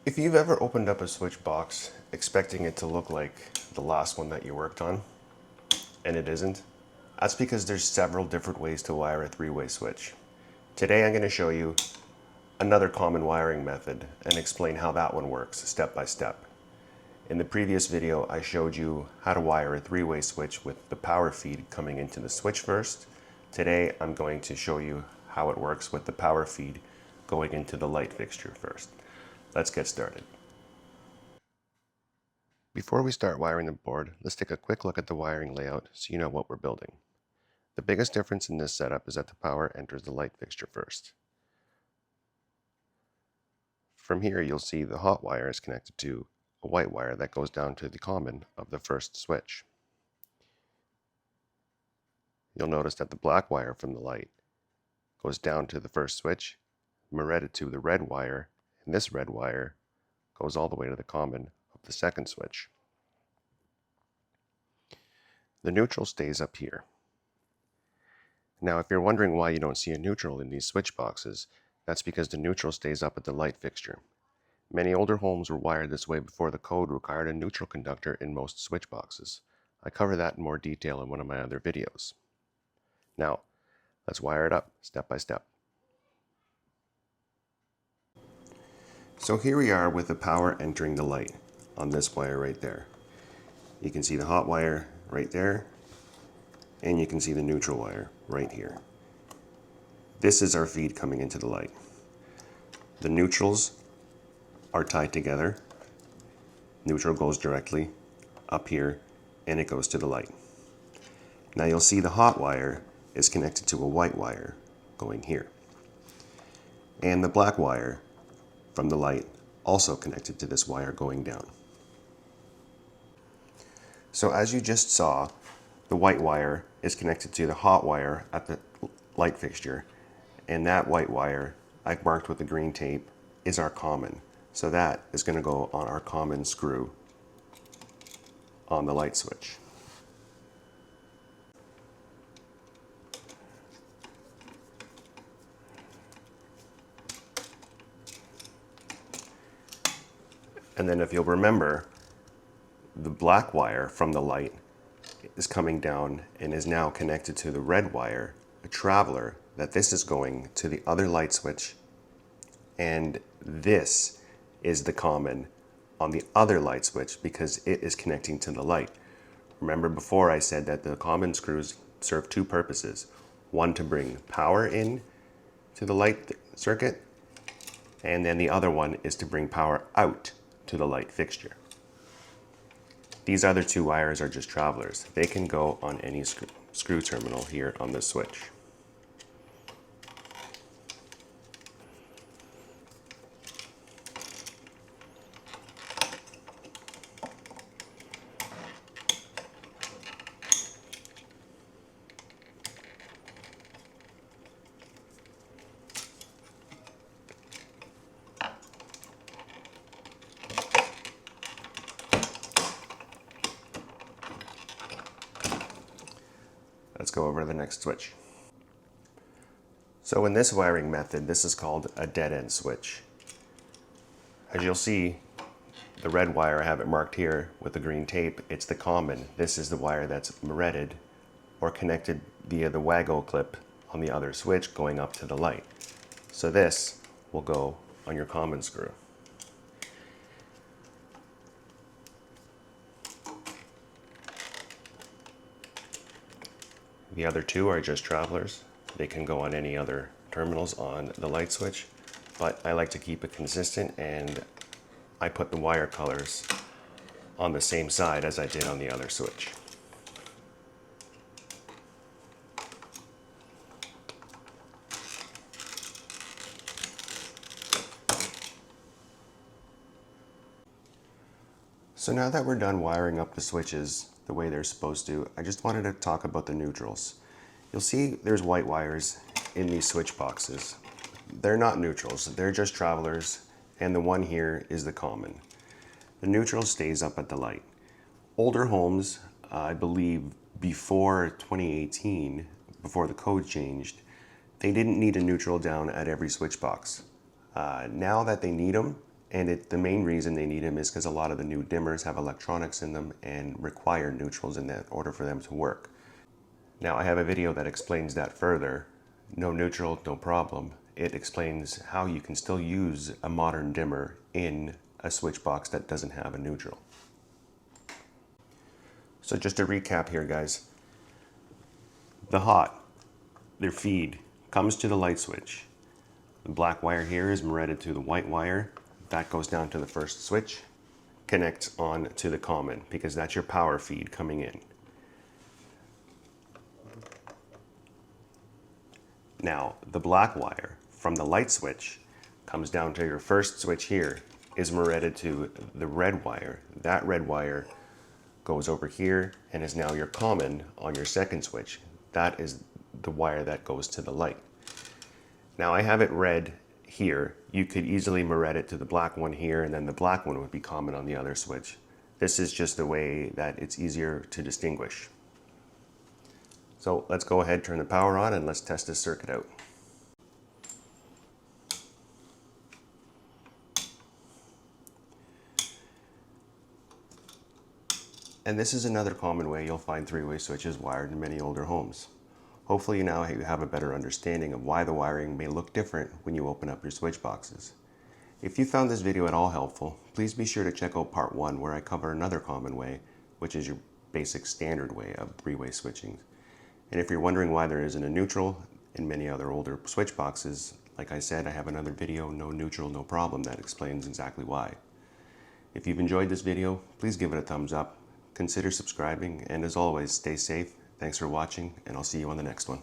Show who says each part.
Speaker 1: If you've ever opened up a switch box expecting it to look like the last one that you worked on, and it isn't, that's because there's several different ways to wire a three-way switch. Today I'm going to show you another common wiring method and explain how that one works step by step. In the previous video I showed you how to wire a three-way switch with the power feed coming into the switch first. Today I'm going to show you how it works with the power feed going into the light fixture first. Let's get started. Before we start wiring the board, let's take a quick look at the wiring layout so you know what we're building. The biggest difference in this setup is that the power enters the light fixture first. From here you'll see the hot wire is connected to a white wire that goes down to the common of the first switch. You'll notice that the black wire from the light goes down to the first switch, mirrored to the red wire, and this red wire goes all the way to the common of the second switch. The neutral stays up here. Now if you're wondering why you don't see a neutral in these switch boxes, that's because the neutral stays up at the light fixture. Many older homes were wired this way before the code required a neutral conductor in most switch boxes. I cover that in more detail in one of my other videos. Now, let's wire it up step by step. So here we are with the power entering the light on this wire right there. You can see the hot wire right there, and you can see the neutral wire right here. This is our feed coming into the light. The neutrals are tied together. Neutral goes directly up here and it goes to the light. Now you'll see the hot wire is connected to a white wire going here. And the black wire from the light also connected to this wire going down. So as you just saw, the white wire is connected to the hot wire at the light fixture, and that white wire I've marked with the green tape is our common. So that is going to go on our common screw on the light switch. And then if you'll remember, the black wire from the light is coming down and is now connected to the red wire, a traveler, that this is going to the other light switch, and this is the common on the other light switch because it is connecting to the light. Remember before I said that the common screws serve two purposes. One to bring power in to the light circuit, and then the other one is to bring power out to the light fixture. These other two wires are just travelers. They can go on any screw terminal here on this switch. Let's go over to the next switch. So in this wiring method, this is called a dead end switch. As you'll see, the red wire, I have it marked here with the green tape, it's the common. This is the wire that's mirrored or connected via the waggle clip on the other switch going up to the light. So this will go on your common screw. The other two are just travelers. They can go on any other terminals on the light switch, but I like to keep it consistent, and I put the wire colors on the same side as I did on the other switch. So now that we're done wiring up the switches the way they're supposed to, I just wanted to talk about the neutrals. You'll see there's white wires in these switch boxes. They're not neutrals, they're just travelers, and the one here is the common. The neutral stays up at the light. Older homes, I believe before 2018, before the code changed, they didn't need a neutral down at every switch box. Now that they need them, And the main reason they need them is because a lot of the new dimmers have electronics in them and require neutrals in order for them to work. Now I have a video that explains that further. No neutral, no problem. It explains how you can still use a modern dimmer in a switch box that doesn't have a neutral. So just to recap here, guys. The hot, their feed, comes to the light switch. The black wire here is moretted to the white wire. That goes down to the first switch, connects on to the common, because that's your power feed coming in. Now, the black wire from the light switch comes down to your first switch here, is moretted to the red wire. That red wire goes over here and is now your common on your second switch. That is the wire that goes to the light. Now I have it red here. You could easily moret it to the black one here, and then the black one would be common on the other switch. This is just the way that it's easier to distinguish. So let's go ahead, turn the power on, and let's test this circuit out. And this is another common way you'll find three-way switches wired in many older homes. Hopefully now you have a better understanding of why the wiring may look different when you open up your switch boxes. If you found this video at all helpful, please be sure to check out part 1 where I cover another common way, which is your basic standard way of three-way switching. And if you're wondering why there isn't a neutral in many other older switch boxes, like I said, I have another video, No Neutral, No Problem, that explains exactly why. If you've enjoyed this video, please give it a thumbs up. Consider subscribing, and as always, stay safe. Thanks for watching, and I'll see you on the next one.